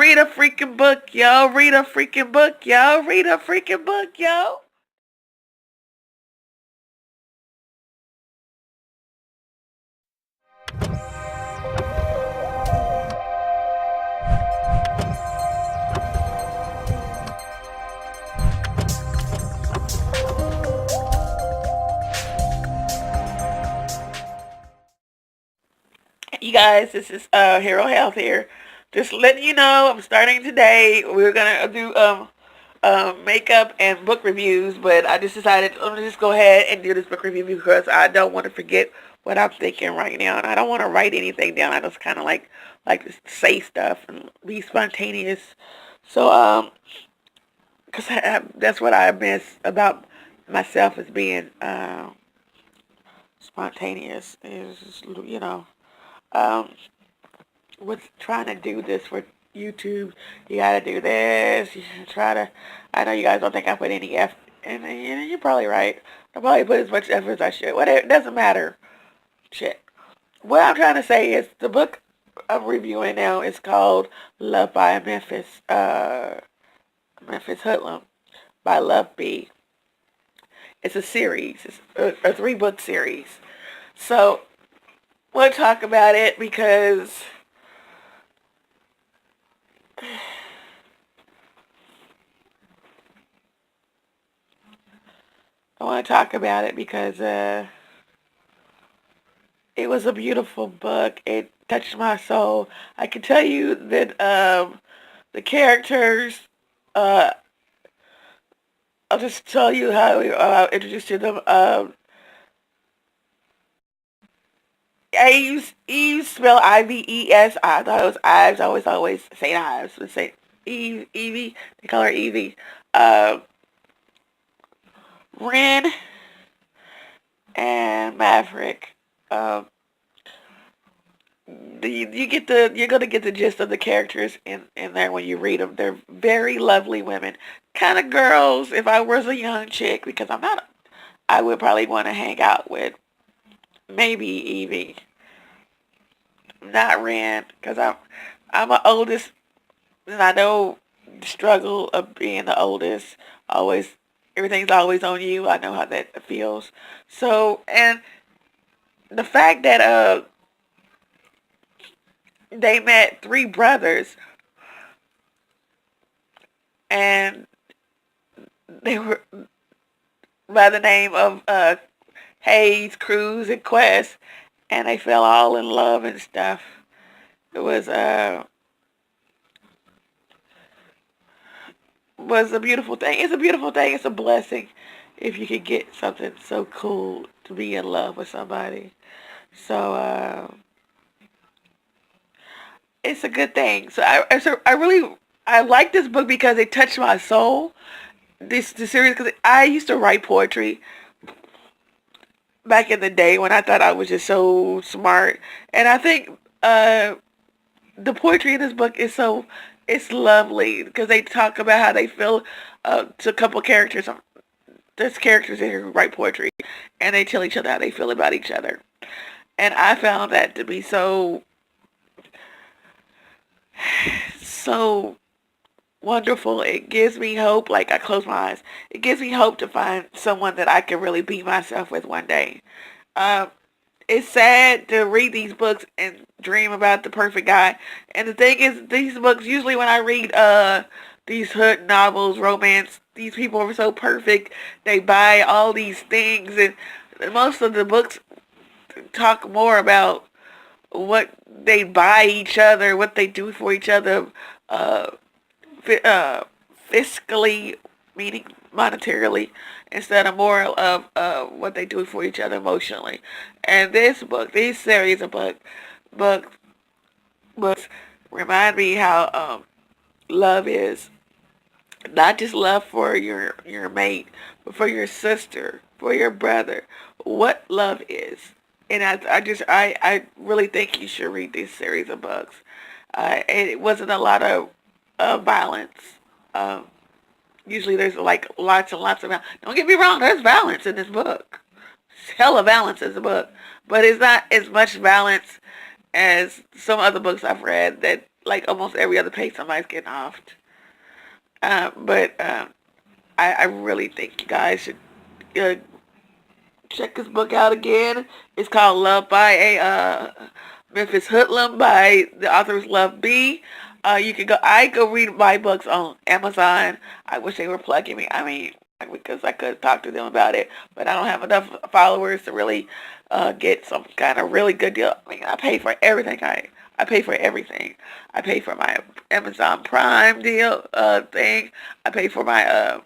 read a freaking book, yo. Read a freaking book, yo. Read a freaking book, yo. You guys, this is Hero Health here. Just letting you know, I'm starting today. We're gonna do makeup and book reviews, but I just decided I'm gonna just go ahead and do this book review because I don't want to forget what I'm thinking right now, and I don't want to write anything down. I just kind of like to say stuff and be spontaneous. So cause that's what I miss about myself, is being spontaneous. Is just, um with trying to do this for YouTube. You gotta do this. You try to. I know you guys don't think I put any effort, and you're probably right. I probably put as much effort as I should. Whatever, it doesn't matter. Shit. What I'm trying to say is the book I'm reviewing now is called Love by Memphis Hoodlum by Love B. It's a series. It's a 3-book series. So we'll talk about it because I want to talk about it because it was a beautiful book. It touched my soul. I can tell you that the characters. Uh, I'll just tell you how I introduced to them. Eve spell Ives. I thought it was Ives. I always say Ives. But say Eve, Evie. They call her Evie. Uh, Ren and Maverick. Um, you're gonna get the gist of the characters in there when you read them. They're very lovely women, kind of girls. If I was a young chick, because I'm not, I would probably want to hang out with maybe Evie, not Ren, because I'm a oldest, and I know the struggle of being the oldest. Always, everything's always on you. I know how that feels. So, and the fact that they met 3 brothers, and they were by the name of Hayes, Cruz, and Quest, and they fell all in love and stuff. It was a beautiful thing. It's a beautiful thing. It's a blessing if you could get something so cool to be in love with somebody. So it's a good thing. So I really I like this book because it touched my soul. This series, because I used to write poetry back in the day when I thought I was just so smart, and I think the poetry in this book is so it's lovely because they talk about how they feel to a couple characters. There's characters in here who write poetry, and they tell each other how they feel about each other. And I found that to be so wonderful. It gives me hope. Like, I close my eyes. It gives me hope to find someone that I can really be myself with one day. Um, it's sad to read these books and dream about the perfect guy. And the thing is, these books, usually when I read these hood novels, romance, these people are so perfect. They buy all these things, and most of the books talk more about what they buy each other, what they do for each other, uh, uh, fiscally, meaning monetarily, instead of more of what they do for each other emotionally. And these series of books, books remind me how love is not just love for your mate, but for your sister, for your brother. What love is, and I really think you should read this series of books. It wasn't a lot of violence. Um, Usually there's like lots and lots of violence. Don't get me wrong, there's violence in this book. Hella violence in the book, but it's not as much violence as some other books I've read that like almost every other page somebody's getting offed. But I really think you guys should uh, check this book out again. It's called Love by a Memphis Hoodlum by the author is Love B. You can go. I go read my books on Amazon. I wish they were plugging me. I mean, because I could talk to them about it, but I don't have enough followers to really get some kind of really good deal. I mean, I pay for everything. I pay for everything. I pay for my Amazon Prime deal thing. I pay for my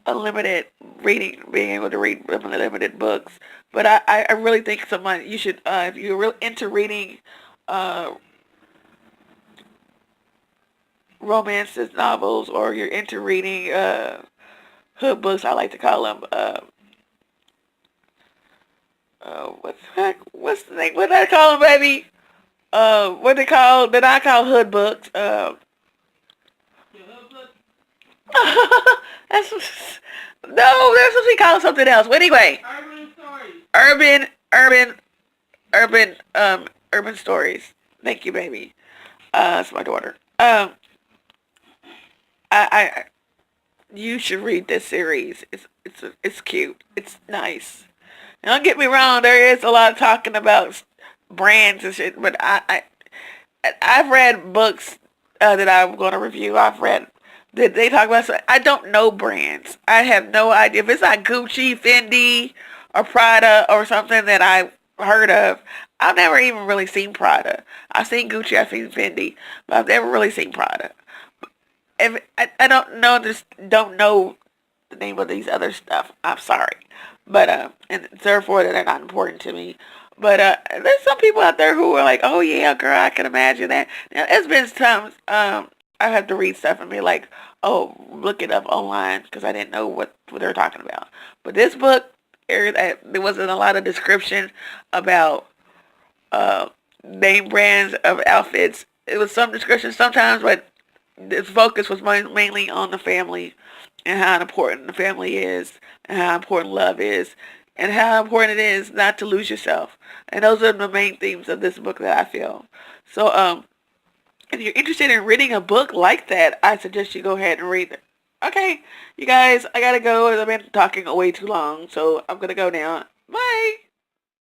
unlimited reading, being able to read unlimited books. But I really think someone you should if you're real into reading uh, romances novels or you're into reading hood books, I like to call them. What's the heck? What's the name? What did I call them, baby? What they call? Did I call hood books? That's no. They're supposed to be called something else. But anyway, urban, urban, urban stories. Thank you, baby. It's my daughter. I you should read this series. It's cute. It's nice. Now, don't get me wrong. There is a lot of talking about brands and shit, but I've read books that I'm going to review. I've read that they talk about. I don't know brands. I have no idea if it's like Gucci, Fendi, or Prada or something that I've heard of. I've never even really seen Prada. I've seen Gucci, I've seen Fendi, but I've never really seen Prada. If I don't know, just don't know the name of these other stuff. I'm sorry, but and therefore they're not important to me. But there's some people out there who are like, oh yeah, girl, I can imagine that. Now, it's been times I have to read stuff and be like, oh, look it up online because I didn't know what they were talking about. But this book, there wasn't a lot of description about name brands of outfits. It was some description sometimes, but its focus was mainly on the family and how important the family is and how important love is and how important it is not to lose yourself. And those are the main themes of this book that I feel. So, if you're interested in reading a book like that, I suggest you go ahead and read it. Okay, you guys, I gotta go. I've been talking way too long, so I'm gonna go now. Bye.